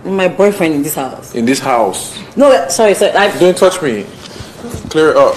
My boyfriend in this house. In this house? No, sorry. Don't touch me. Clear it up.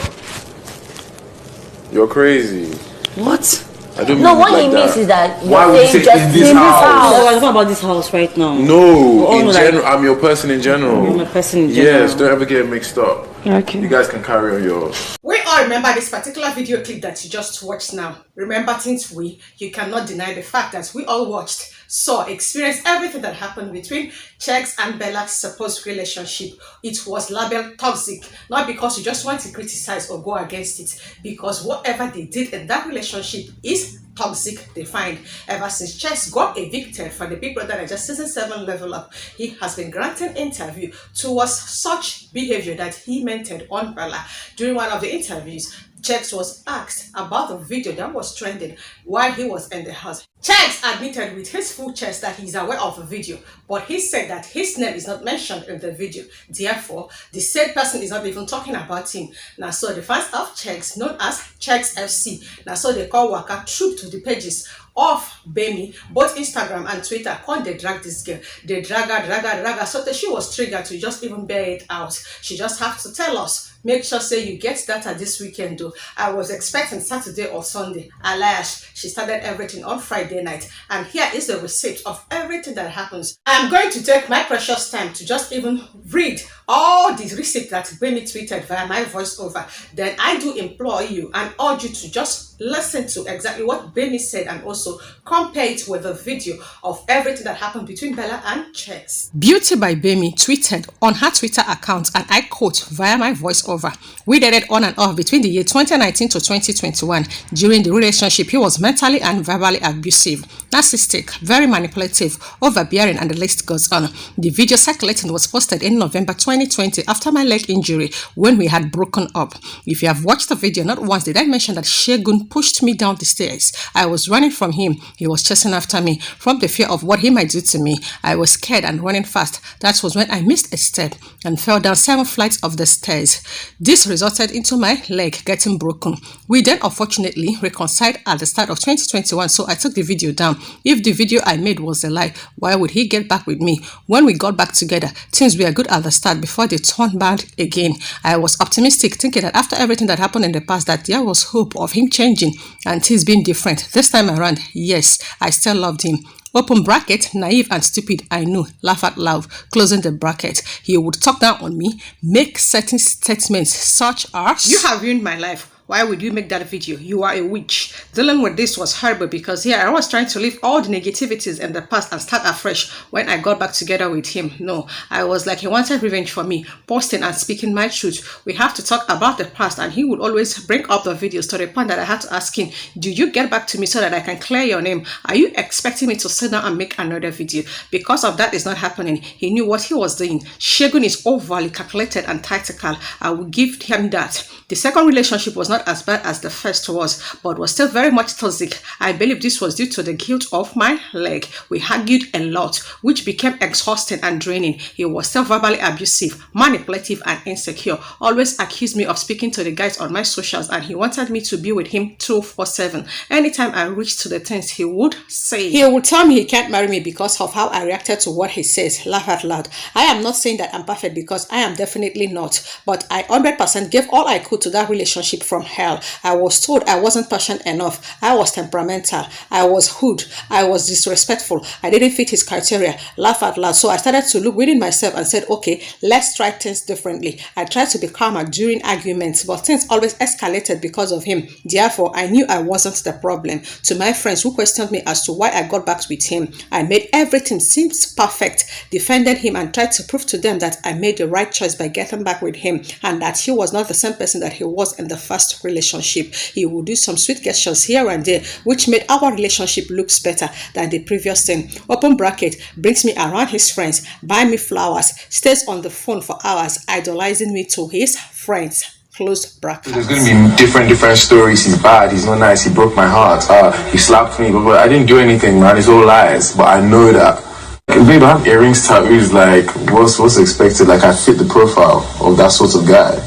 You're crazy. What? I don't no, mean what like he means is that why would you say in this house? No, I'm talking about this house right now. No, in general. I'm your person in general. You're my person in general. Yes, don't ever get mixed up. Okay. You guys can carry on yours. We all remember this particular video clip that you just watched now. Remember things you cannot deny the fact that we all watched, saw, experienced everything that happened between Sheggz and Bella's supposed relationship. It was labeled toxic, not because you just want to criticize or go against it, because whatever they did in that relationship is toxic defined. Ever since Sheggz got evicted from the Big Brother Naija season 7 level up, he has been granted interview towards such behavior that he maintained on Bella. During one of the interviews, Sheggz was asked about the video that was trending while he was in the house. Sheggz admitted with his full chest that he's aware of the video, but he said that his name is not mentioned in the video. Therefore, the said person is not even talking about him. Now, so the fans of Sheggz, known as SHEGGZFC, now so they call Waka troop to the pages of Bemi, both Instagram and Twitter, when they drag this girl. They drag her, so that she was triggered to just even bear it out. She just have to tell us, make sure say you get data this weekend though. I was expecting Saturday or Sunday. Alas, she started everything on Friday night. And here is the receipt of everything that happens. I'm going to take my precious time to just even read all the receipts that Bemi tweeted via my voiceover. Then I do implore you and urge you to just listen to exactly what Bemi said and also compare it with the video of everything that happened between Bella and Sheggz. Beauty by Bemi tweeted on her Twitter account, and I quote via my voiceover, "We dated on and off between the year 2019 to 2021. During the relationship, he was mentally and verbally abusive, narcissistic, very manipulative, overbearing, and the list goes on. The video circulating was posted in November 2020 after my leg injury when we had broken up. If you have watched the video, not once did I mention that Shegun pushed me down the stairs. I was running from him. He was chasing after me. From the fear of what he might do to me, I was scared and running fast. That was when I missed a step and fell down 7 flights of the stairs. This resulted into my leg getting broken. We then unfortunately reconciled at the start of 2021, so I took the video down. If the video I made was a lie, why would he get back with me? When we got back together, things were good at the start before they turned bad again. I was optimistic, thinking that after everything that happened in the past, that there was hope of him changing and things being different. This time around, yes, I still loved him." Open bracket, naive and stupid, I knew, laugh out loud, closing the bracket. He would talk down on me, make certain statements such as, "You have ruined my life. Why would you make that video? You are a witch." Dealing with this was horrible because here I was trying to leave all the negativities in the past and start afresh when I got back together with him. No, I was like he wanted revenge for me, posting and speaking my truth. We have to talk about the past, and he would always bring up the videos to the point that I had to ask him, "Do you get back to me so that I can clear your name? Are you expecting me to sit down and make another video?" Because of that is not happening. He knew what he was doing. Shegun is overly calculated and tactical. I will give him that. The second relationship was not as bad as the first was, but was still very much toxic. I believe this was due to the guilt of my leg. We argued a lot, which became exhausting and draining. He was still verbally abusive, manipulative, and insecure. Always accused me of speaking to the guys on my socials, and he wanted me to be with him 24/7. Anytime I reached to the things he would say, he would tell me he can't marry me because of how I reacted to what he says. Laugh out loud. I am not saying that I'm perfect, because I am definitely not, but I 100% gave all I could to that relationship from hell. I was told I wasn't passionate enough. I was temperamental. I was hood. I was disrespectful. I didn't fit his criteria. Laugh out loud. So I started to look within myself and said, okay, let's try things differently. I tried to be calmer during arguments, but things always escalated because of him. Therefore, I knew I wasn't the problem. To my friends who questioned me as to why I got back with him, I made everything seem perfect, defended him, and tried to prove to them that I made the right choice by getting back with him, and that he was not the same person that he was in the first relationship. He would do some sweet gestures here and there, which made our relationship looks better than the previous thing. Open bracket, brings me around his friends, buy me flowers, stays on the phone for hours, idolizing me to his friends. Close bracket. There's going to be different stories. He's bad, he's not nice, he broke my heart, he slapped me, but I didn't do anything, man. It's all lies. But I know that, babe, I have earrings, tattoos, like what's expected? Like I fit the profile of that sort of guy.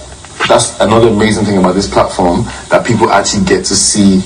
That's another amazing thing about this platform, that people actually get to see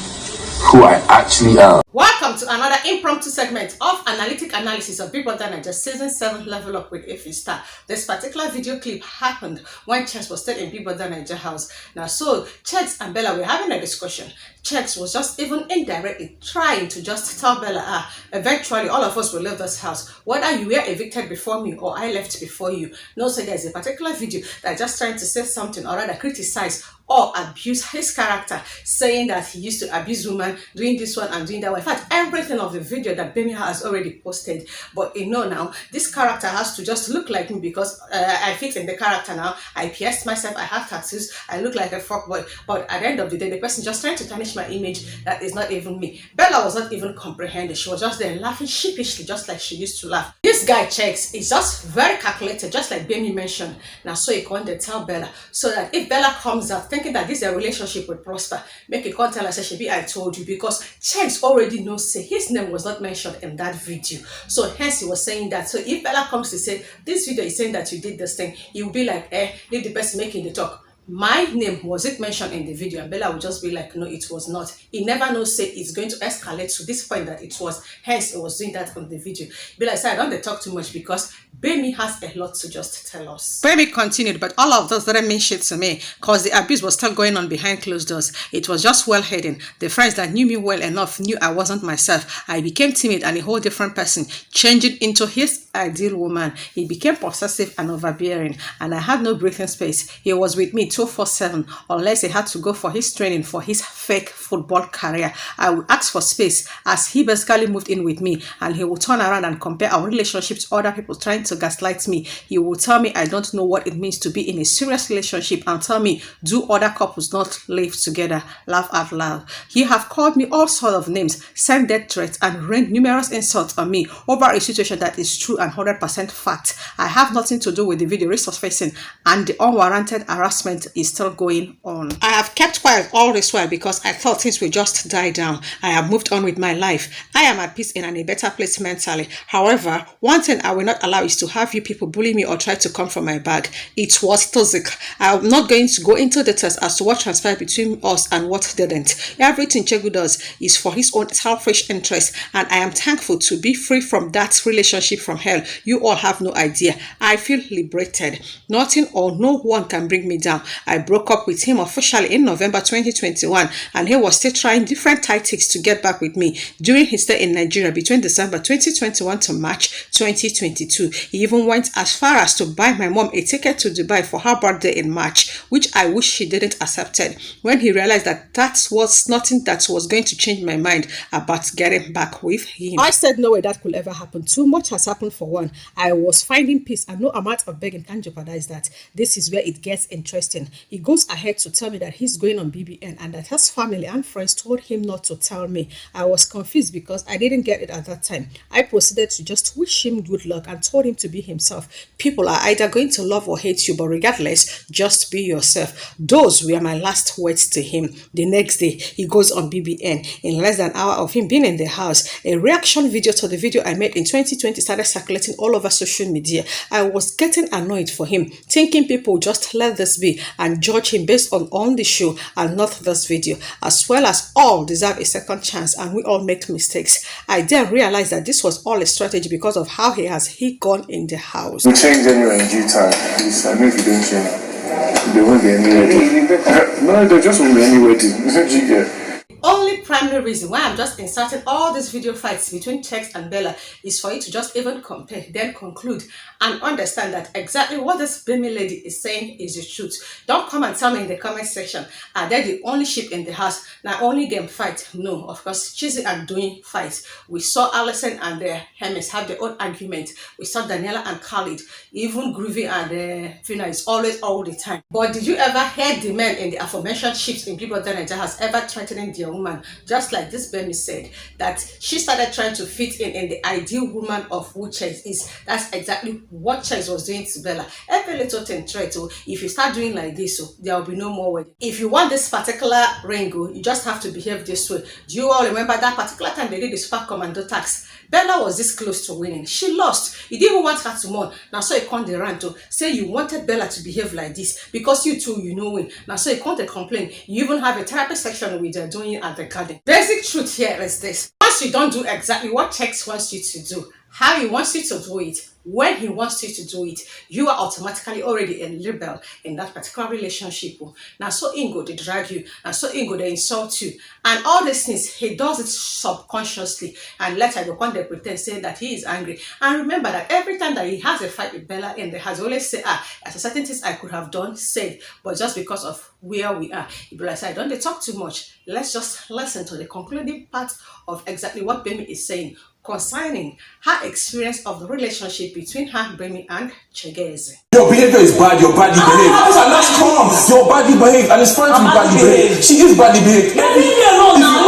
who I actually am. Welcome to another impromptu segment of analytic analysis of BBNAIJA Season 7 Level Up with Ify Star. This particular video clip happened when Sheggz was still in BBNAIJA house. Now, so Sheggz and Bella were having a discussion. Sheggz was just even indirectly trying to just tell Bella, eventually all of us will leave this house. Whether you were evicted before me or I left before you. No, so there's a particular video that just trying to say something or rather criticize or abuse his character, saying that he used to abuse women, doing this one and doing that one. In fact, everything of the video that Bemi has already posted. But you know now, this character has to just look like me because I fit in the character now. I pierced myself, I have tattoos, I look like a fuckboy. But at the end of the day, the person just trying to tarnish my image that is not even me. Bella was not even comprehending. She was just there laughing sheepishly, just like she used to laugh. This guy Sheggz is just very calculated, just like Bemi mentioned. Now, so he can't tell Bella, so that if Bella comes out thinking that this relationship will prosper, make a call tell her, say, Shebi, I told you, because Sheggz already knows, say, his name was not mentioned in that video. So hence he was saying that. So if Bella comes to say, this video is saying that you did this thing, he will be like, leave the person making the talk. My name, was it mentioned in the video? And Bella would just be like, no, it was not. He never knows, say, it's going to escalate to this point that it was. Hence, he was doing that on the video. Bella said, I don't talk too much because Bemi has a lot to just tell us. Bemi continued, but all of those didn't mean shit to me because the abuse was still going on behind closed doors. It was just well hidden. The friends that knew me well enough knew I wasn't myself. I became timid and a whole different person, changing into his ideal woman. He became possessive and overbearing, and I had no breathing space. He was with me 24/7 unless he had to go for his training for his fake football career. I would ask for space as he basically moved in with me, and he would turn around and compare our relationship to other people trying to gaslight me. He would tell me I don't know what it means to be in a serious relationship and tell me, do other couples not live together? Laugh out loud. He have called me all sorts of names, sent death threats and rained numerous insults on me over a situation that is true and 100% fact. I have nothing to do with the video resurfacing, and the unwarranted harassment is still going on. I have kept quiet all this while because I thought things would just die down. I have moved on with my life. I am at peace and in a better place mentally. However, one thing I will not allow is to have you people bully me or try to come for my bag. It was toxic. I am not going to go into details as to what transpired between us and what didn't. Everything Sheggz does is for his own selfish interest, and I am thankful to be free from that relationship from hell. You all have no idea. I feel liberated. Nothing or no one can bring me down. I broke up with him officially in November 2021, and he was still trying different tactics to get back with me during his stay in Nigeria between December 2021 to March 2022. He even went as far as to buy my mom a ticket to Dubai for her birthday in March, which I wish she didn't accept it when he realized that that was nothing that was going to change my mind about getting back with him. I said no way that could ever happen. Too much has happened for one. I was finding peace and no amount of begging can jeopardize that. This is where it gets interesting. He goes ahead to tell me that he's going on BBN and that his family and friends told him not to tell me. I was confused because I didn't get it at that time. I proceeded to just wish him good luck and told him to be himself. People are either going to love or hate you, but regardless, just be yourself. Those were my last words to him. The next day, he goes on BBN. In less than an hour of him being in the house, a reaction video to the video I made in 2020 started circulating all over social media. I was getting annoyed for him, thinking people just let this be and judge him based on the show and not this video, as well as all deserve a second chance and we all make mistakes. I then realized that this was all a strategy because of how he gone in the house. We change anyway in due time. Please, I know if you don't change, there won't be any wedding. No, there just won't be any wedding. You get? Only primary reason why I'm just inserting all these video fights between Sheggz and Bella is for you to just even compare, then conclude and understand that exactly what this Bemi lady is saying is the truth. Don't come and tell me in the comment section, are they the only sheep in the house? Now only them fight. No, of course, CHIZZY are doing fights. We saw Allison and Hermes have their own argument. We saw Daniela and Khalid, even Groovy and Fina is always all the time. But did you ever hear the men in the aforementioned ships in BBNAIJA has ever threatening their woman? Just like this Bemi said, that she started trying to fit in the ideal woman of who Sheggz is. That's exactly what Sheggz was doing to Bella. Every little thing threat. If you start doing like this, there will be no more wedding. If you want this particular ring, you just have to behave this way. Do you all remember that particular time they did the Spark Commando tax? Bella was this close to winning. She lost. You didn't even want her to mourn. Now so you can't rant to say you wanted Bella to behave like this because you too, you know win. Now so you can't complain. You even have a therapy section with doing at the garden. happening. Basic truth here is this: once you don't do exactly what Sheggz wants you to do, how he wants you to do it, when he wants you to do it, you are automatically already a rebel in that particular relationship. Now, so Ingo they drag you, and so Ingo they insult you, and all these things he does it subconsciously, and later the one they pretend saying that he is angry. And remember that every time that he has a fight with Bella, and they has always say, there's certain things I could have done, said, but just because of where we are, he be like, I don't they talk too much. Let's just listen to the concluding part of exactly what Bemi is saying concerning her experience of the relationship between her, Bemi, and Sheggz. Your behavior is bad, your body behavior. Let's come. Your body behave, and it's fine to be badly behaved. She is badly behaved. Leave me alone now.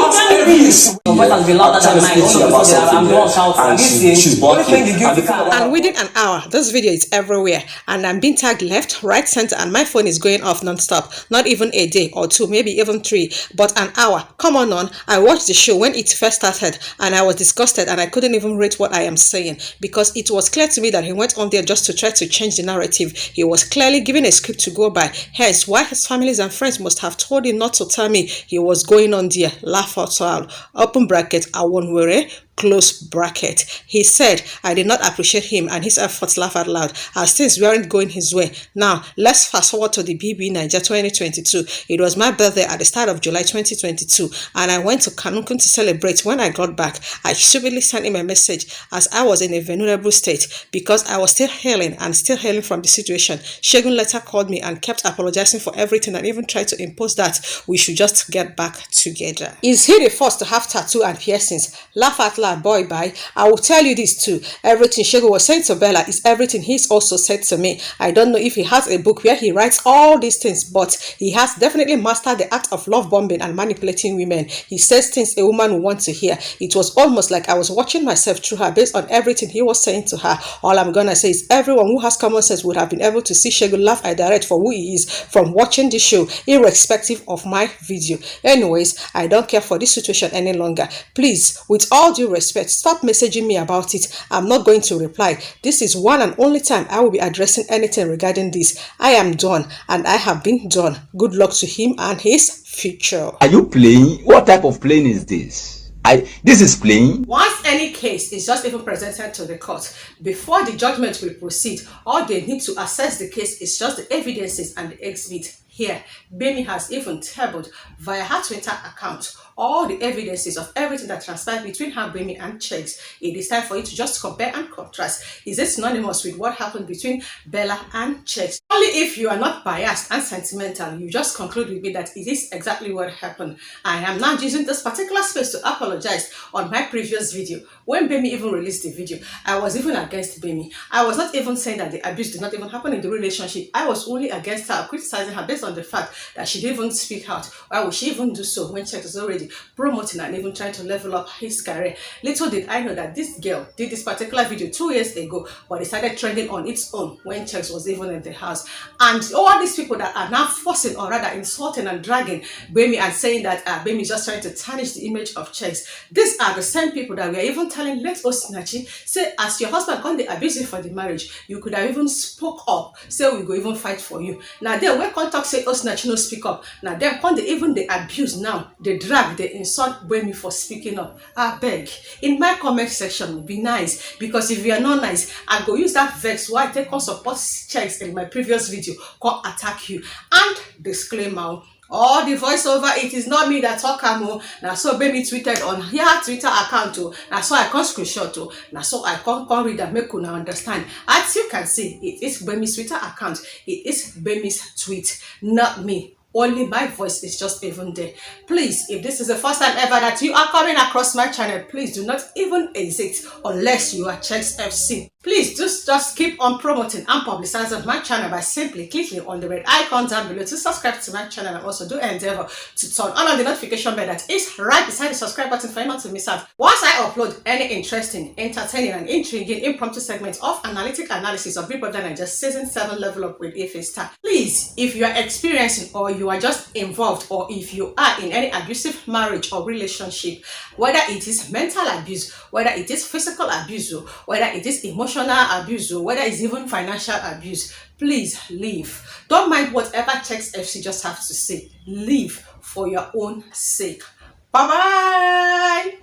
Your voice has been louder than mine. She's barking. And within an hour, this video is everywhere, and I'm being tagged left, right, center, and my phone is going off non-stop. Not even a day or two, maybe even 3, but an hour. Come on. I watched the show when it first started, and I was disgusted, and I couldn't even rate what I am saying, because it was clear to me that he went on there just to try to change the narrative. He was clearly given a script to go by, hence why his families and friends must have told him not to tell me he was going on there. Laugh out loud. Open bracket, I won't worry. Close bracket. He said, I did not appreciate him and his efforts, laugh out loud, as things weren't going his way. Now, let's fast forward to the BBNAIJA 2022. It was my birthday at the start of July 2022, and I went to Cancun to celebrate. When I got back, I stupidly sent him a message as I was in a vulnerable state because I was still healing from the situation. Sheggz later called me and kept apologizing for everything and even tried to impose that we should just get back together. Is he the first to have tattoo and piercings? Laugh out loud. Boy, bye. I will tell you this too. Everything Sheggz was saying to Bella is everything he's also said to me. I don't know if he has a book where he writes all these things, but he has definitely mastered the art of love bombing and manipulating women. He says things a woman will want to hear. It was almost like I was watching myself through her based on everything he was saying to her. All I'm gonna say is everyone who has common sense would have been able to see Sheggz laugh at direct for who he is from watching the show, irrespective of my video. Anyways, I don't care for this situation any longer. Please, with all due respect, stop messaging me about it. I'm not going to reply. This is one and only time I will be addressing anything regarding this. I am done, and I have been done. Good luck to him and his future. Are you playing? What type of playing is this? This is playing. Once any case is just even presented to the court, before the judgment will proceed, all they need to assess the case is just the evidences and the exhibit. Here, Bemi has even tabled via her Twitter account all the evidences of everything that transpired between her, Bemi, and Sheggz. It is time for you to just compare and contrast. Is it synonymous with what happened between Bella and Sheggz? Only if you are not biased and sentimental, you just conclude with me that it is exactly what happened. I am now using this particular space to apologize on my previous video. When Bemi even released the video, I was even against Bemi. I was not even saying that the abuse did not even happen in the relationship. I was only against her, criticizing her based on the fact that she didn't even speak out. Why would she even do so when Sheggz is already promoting and even trying to level up his career? Little did I know that this girl did this particular video 2 years ago, but it started trending on its own when Sheggz was even in the house. And all these people that are now forcing, or rather insulting and dragging Bemi and saying that Bemi is just trying to tarnish the image of Sheggz, these are the same people that we are even telling, let Osinachi say, as your husband can't they abuse you for the marriage, you could have even spoke up, say we go even fight for you. Now then when contact say Osinachi no speak up, now then can't they even they abuse now, they drag, they insult Bemi for speaking up. I beg, in my comment section, be nice, because if you are not nice, I go use that vex why I take on support Sheggz in my previous video, call attack you. And disclaimer, all the voiceover, it is not me that talk amo. Now so Bemi tweeted on her Twitter account too. Now so I can screenshot too. Now so I can read and make una understand. As you can see, it is Bemi's Twitter account. It is Bemi's tweet, not me. Only my voice is just even there. Please, if this is the first time ever that you are coming across my channel, please do not even exit unless you are SHEGGZFC. Please just keep on promoting and publicizing my channel by simply clicking on the red icon down below to subscribe to my channel, and also do endeavor to turn on the notification bell that is right beside the subscribe button for you not to miss out once I upload any interesting, entertaining, and intriguing impromptu segments of analytic analysis of BBNAIJA Season 7 Level Up with EVICTS. Please, if you are experiencing or you are just involved, or if you are in any abusive marriage or relationship, whether it is mental abuse, whether it is physical abuse, whether it is emotional abuse, whether it's even financial abuse, please leave. Don't mind whatever SHEGZFC just have to say. Leave for your own sake. Bye bye.